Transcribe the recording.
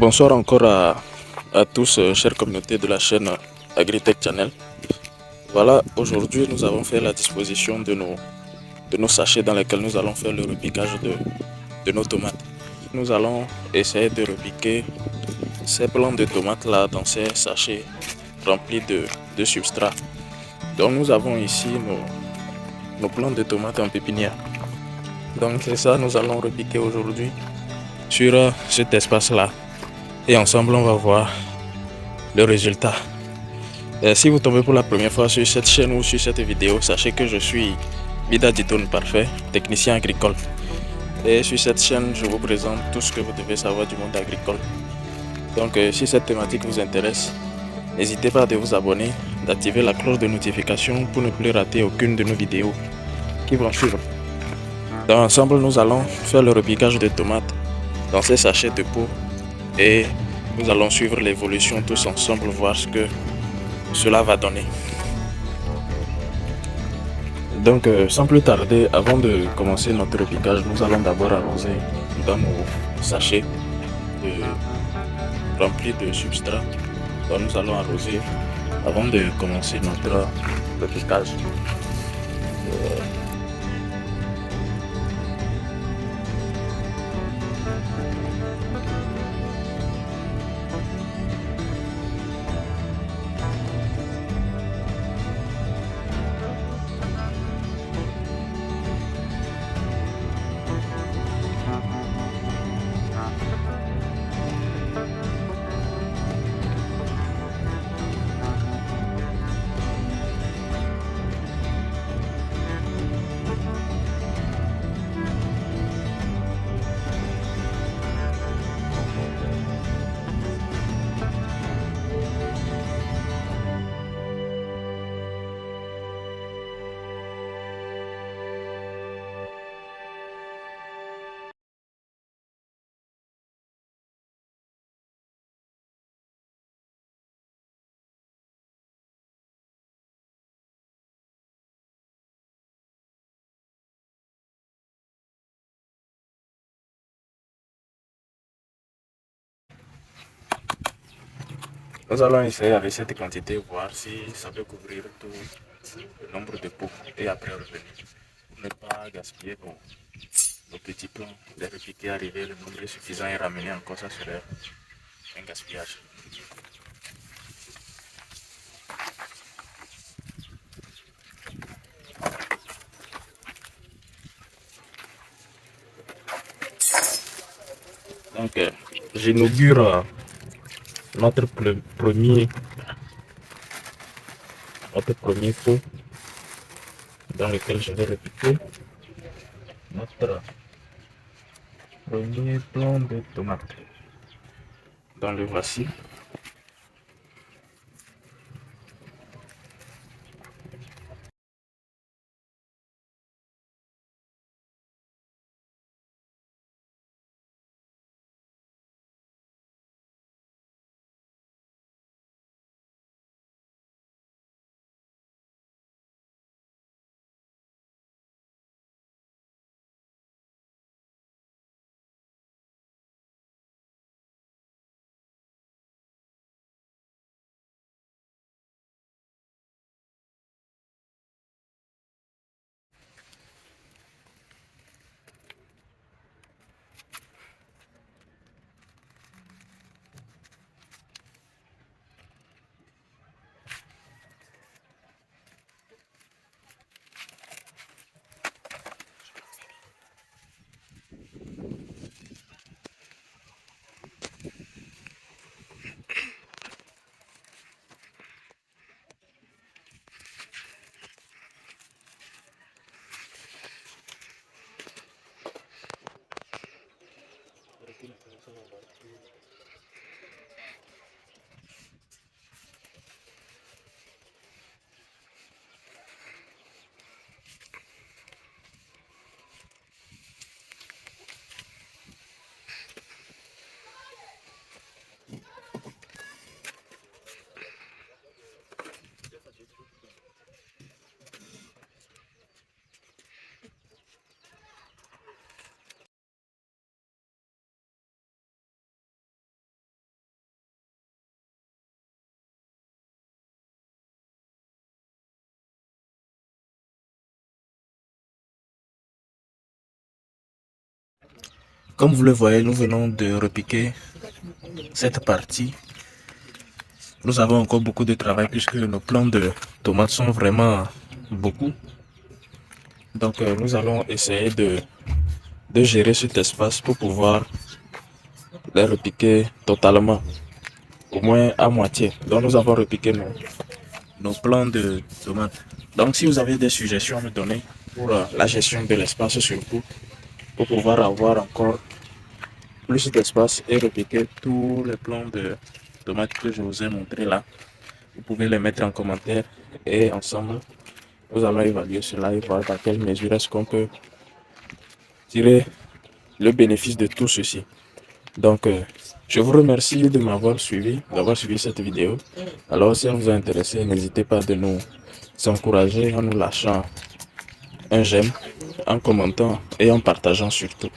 Bonsoir encore à tous, chère communauté de la chaîne Agritech Channel. Voilà, aujourd'hui nous avons fait la disposition de nos sachets dans lesquels nous allons faire le repiquage de nos tomates. Nous allons essayer de repiquer ces plants de tomates là dans ces sachets remplis de substrat. Donc nous avons ici nos plants de tomates en pépinière. Donc c'est ça, nous allons repiquer aujourd'hui sur cet espace là. Et ensemble on va voir le résultat. Si vous tombez pour la première fois sur cette chaîne ou sur cette vidéo, sachez que je suis Bida Ditoun Parfait, technicien agricole. Et sur cette chaîne, je vous présente tout ce que vous devez savoir du monde agricole. Donc si cette thématique vous intéresse, n'hésitez pas à vous abonner, d'activer la cloche de notification pour ne plus rater aucune de nos vidéos qui vont suivre. Donc ensemble, nous allons faire le repiquage de tomates dans ces sachets de peau et nous allons suivre l'évolution tous ensemble, voir ce que cela va donner. Donc sans plus tarder, avant de commencer notre repiquage, nous allons d'abord arroser dans nos sachets remplis de substrat. Donc nous allons arroser avant de commencer notre repiquage. Nous allons essayer avec cette quantité, voir si ça peut couvrir tout le nombre de pots et après revenir. Pour ne pas gaspiller nos petits plants, les repiquer, arriver le nombre est suffisant et ramener encore, ça serait un gaspillage. Donc j'inaugure notre premier pot dans lequel je vais repiquer notre premier plant de tomates. Dans le voici. Comme vous le voyez, nous venons de repiquer cette partie. Nous avons encore beaucoup de travail puisque nos plants de tomates sont vraiment beaucoup. Donc nous allons essayer de gérer cet espace pour pouvoir les repiquer totalement, au moins à moitié. Donc nous avons repiqué nos plants de tomates. Donc si vous avez des suggestions à me donner pour la gestion de l'espace surtout, pour pouvoir avoir encore plus d'espace et repiquer tous les plants de tomates que je vous ai montré là, vous pouvez les mettre en commentaire et ensemble, nous allons évaluer cela et voir dans quelle mesure est-ce qu'on peut tirer le bénéfice de tout ceci. Donc, je vous remercie de m'avoir suivi, d'avoir suivi cette vidéo. Alors, si elle vous a intéressé, n'hésitez pas de nous encourager en nous lâchant un j'aime, en commentant et en partageant surtout.